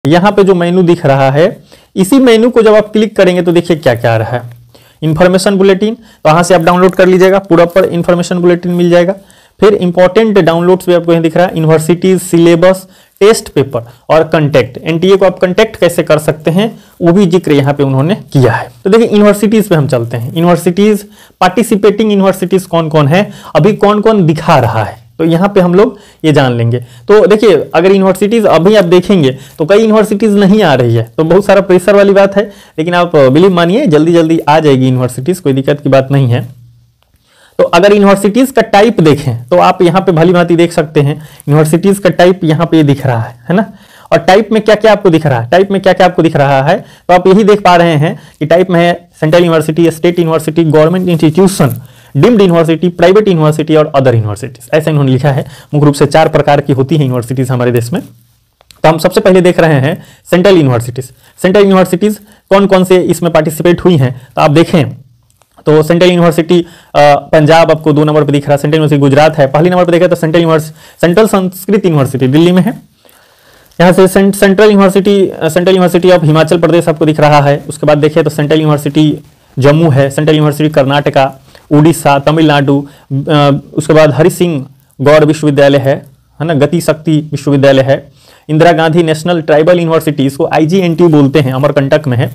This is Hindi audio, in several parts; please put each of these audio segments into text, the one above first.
यहाँ पे जो मेनू दिख रहा है, इसी मेनू को जब आप क्लिक करेंगे तो देखिए क्या क्या आ रहा है। इन्फॉर्मेशन बुलेटिन, तो वहां से आप डाउनलोड कर लीजिएगा, पूरा पर इन्फॉर्मेशन बुलेटिन मिल जाएगा। फिर इंपॉर्टेंट डाउनलोड्स भी आपको यहाँ दिख रहा है, यूनिवर्सिटीज, सिलेबस, टेस्ट पेपर और कंटेक्ट। एनटीए को आप कंटेक्ट कैसे कर सकते हैं वो भी जिक्र यहाँ पे उन्होंने किया है। तो देखिए यूनिवर्सिटीज पे हम चलते हैं। यूनिवर्सिटीज, पार्टिसिपेटिंग यूनिवर्सिटीज कौन कौन है, अभी कौन कौन दिखा रहा है, तो यहाँ पे हम लोग ये जान लेंगे। तो देखिए अगर यूनिवर्सिटीज अभी आप देखेंगे तो कई यूनिवर्सिटीज नहीं आ रही है, तो बहुत सारा प्रेशर वाली बात है, लेकिन आप बिलीव मानिए जल्दी जल्दी आ जाएगी यूनिवर्सिटीज, कोई दिक्कत की बात नहीं है। तो अगर यूनिवर्सिटीज का टाइप देखें तो आप यहाँ पे भली भांति देख सकते हैं, यूनिवर्सिटीज का टाइप यहाँ पे दिख रहा है ना। और टाइप में क्या क्या आपको दिख रहा है, टाइप में क्या क्या आपको दिख रहा है, तो आप यही देख पा रहे हैं कि टाइप में है central university, state university, government institution, deemed university, private university और अदर यूनिवर्सिटीज, ऐसा इन्होंने लिखा है। मुख्य रूप से 4 प्रकार की होती है यूनिवर्सिटीज हमारे देश में। तो हम सबसे पहले देख रहे हैं सेंट्रल यूनिवर्सिटीज। सेंट्रल यूनिवर्सिटीज कौन कौन से इसमें पार्टिसिपेट हुई हैं, तो आप देखें तो सेंट्रल यूनिवर्सिटी पंजाब आपको 2 नंबर पर दिख रहा है, सेंट्रल यूनिवर्सिटी गुजरात है, पहली नंबर पर देखा तो सेंट्रल संस्कृत यूनिवर्सिटी दिल्ली में है। यहाँ से central university of Himachal Pradesh आपको दिख रहा है। उसके बाद देखिए तो सेंट्रल यूनिवर्सिटी जम्मू है, सेंट्रल यूनिवर्सिटी कर्नाटका, उड़ीसा, तमिलनाडु, उसके बाद हरि सिंह गौड़ विश्वविद्यालय है ना, गति शक्ति विश्वविद्यालय है, Indira Gandhi national tribal university, इसको IGNTU बोलते हैं, अमरकंटक में है।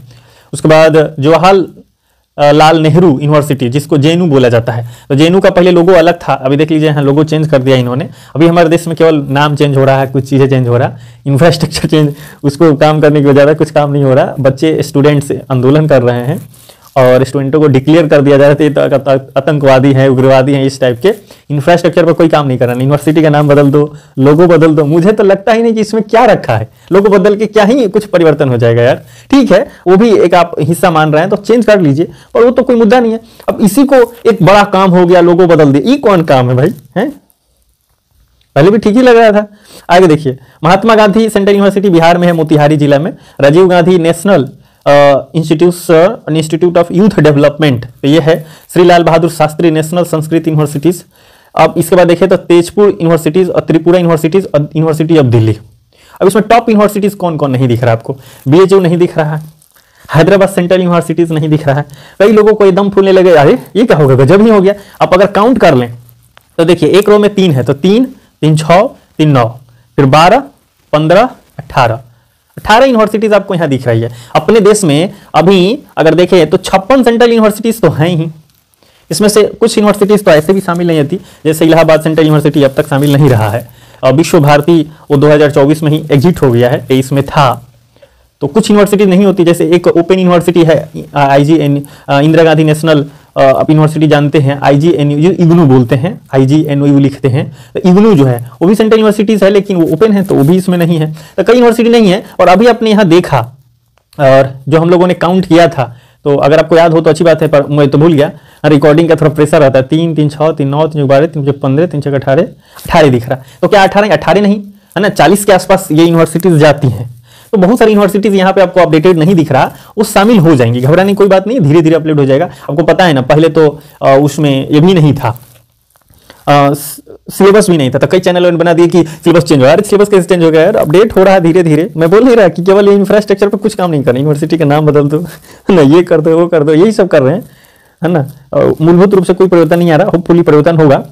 उसके बाद जवाहर लाल नेहरू यूनिवर्सिटी, जिसको JNU बोला जाता है। तो JNU का पहले लोगो अलग था, अभी देख लीजिए यहाँ लोगो चेंज कर दिया इन्होंने। अभी हमारे देश में केवल नाम चेंज हो रहा है, कुछ चीज़ें चेंज हो रहा है, इंफ्रास्ट्रक्चर चेंज, उसको काम करने की वजह से कुछ काम नहीं हो रहा। बच्चे स्टूडेंट्स आंदोलन कर रहे हैं और स्टूडेंटों को डिक्लेयर कर दिया जा रहा है तो आतंकवादी हैं, उग्रवादी हैं, इस टाइप के। इंफ्रास्ट्रक्चर पर कोई काम नहीं कर रहा, यूनिवर्सिटी का नाम बदल दो, लोगो बदल दो। मुझे तो लगता ही नहीं कि इसमें क्या रखा है, लोगो बदल के क्या ही कुछ परिवर्तन हो जाएगा यार। ठीक है, वो भी एक आप हिस्सा मान रहे हैं तो चेंज कर लीजिए, पर वो तो कोई मुद्दा नहीं है। अब इसी को एक बड़ा काम हो गया, लोगो बदल दिए, ये कौन काम है भाई, है? पहले भी ठीक ही लग रहा था। आगे देखिए, महात्मा गांधी सेंट्रल यूनिवर्सिटी बिहार में है, मोतिहारी जिला में। Rajiv Gandhi national institute of youth development, तो ये है। Shri Lal Bahadur Shastri national Sanskrit universities. अब इसके बाद देखिए तो तेजपुर यूनिवर्सिटीज और त्रिपुरा यूनिवर्सिटीज और यूनिवर्सिटी ऑफ दिल्ली। अब इसमें टॉप यूनिवर्सिटीज कौन कौन नहीं दिख रहा आपको, BHU नहीं दिख रहा है, हैदराबाद सेंट्रल यूनिवर्सिटीज नहीं दिख रहा है। कई लोगों को एकदम फूलने लगे, अरे ये क्या हो गया, गजब ही हो गया। आप अगर काउंट कर लें तो देखिए एक रो में 3 है, तो 3, 3, 6, 3, 9, फिर 12, 15, 18 यूनिवर्सिटीज आपको यहाँ दिख रही है। अपने देश में अभी अगर देखें तो 56 सेंट्रल यूनिवर्सिटीज तो हैं ही। इसमें से कुछ यूनिवर्सिटीज तो ऐसे भी शामिल नहीं होती, जैसे इलाहाबाद सेंट्रल यूनिवर्सिटी अब तक शामिल नहीं रहा है। विश्व भारती वो 2024 में ही एग्जिट हो गया है, 23 में था। तो कुछ यूनिवर्सिटी नहीं होती, जैसे एक ओपन यूनिवर्सिटी है IGN, इंदिरा गांधी नेशनल आप यूनिवर्सिटी जानते हैं, IGNU, इग्नू बोलते हैं, IGNU लिखते हैं। तो इग्नू जो है वो भी सेंट्रल यूनिवर्सिटीज है, लेकिन वो ओपन है तो वो भी इसमें नहीं है। तो कई यूनिवर्सिटी नहीं है। और अभी आपने यहाँ देखा और जो हम लोगों ने काउंट किया था, तो अगर आपको याद हो तो अच्छी बात है, पर मैं तो भूल गया, रिकॉर्डिंग का थोड़ा प्रेशर रहता है। 3, 3, 6, 3, 9, 3, 12, 3, 15, 3, 18 दिख रहा। तो क्या 18 नहीं है ना, 40 के आसपास ये यूनिवर्सिटीज जाती हैं। तो बहुत सारी यूनिवर्सिटीज यहाँ पे आपको अपडेटेड नहीं दिख रहा, वो शामिल हो जाएंगी, घबराने की कोई बात नहीं, धीरे धीरे अपडेट हो जाएगा। आपको पता है ना, पहले तो उसमें ये भी नहीं था, सिलेबस भी नहीं था, तो कई चैनल बना दिए कि सिलेबस चेंज हो रहा है। सिलेबस कैसे चेंज हो गया यार, अपडेट हो रहा है धीरे धीरे। मैं बोल नहीं रहा कि केवल इंफ्रास्ट्रक्चर पर कुछ काम नहीं करना, यूनिवर्सिटी का नाम बदल दो ना, ये कर दो वो कर दो, यही सब कर रहे हैं, है ना। मूलभूत रूप से कोई परिवर्तन नहीं आ रहा, होपफुली परिवर्तन होगा।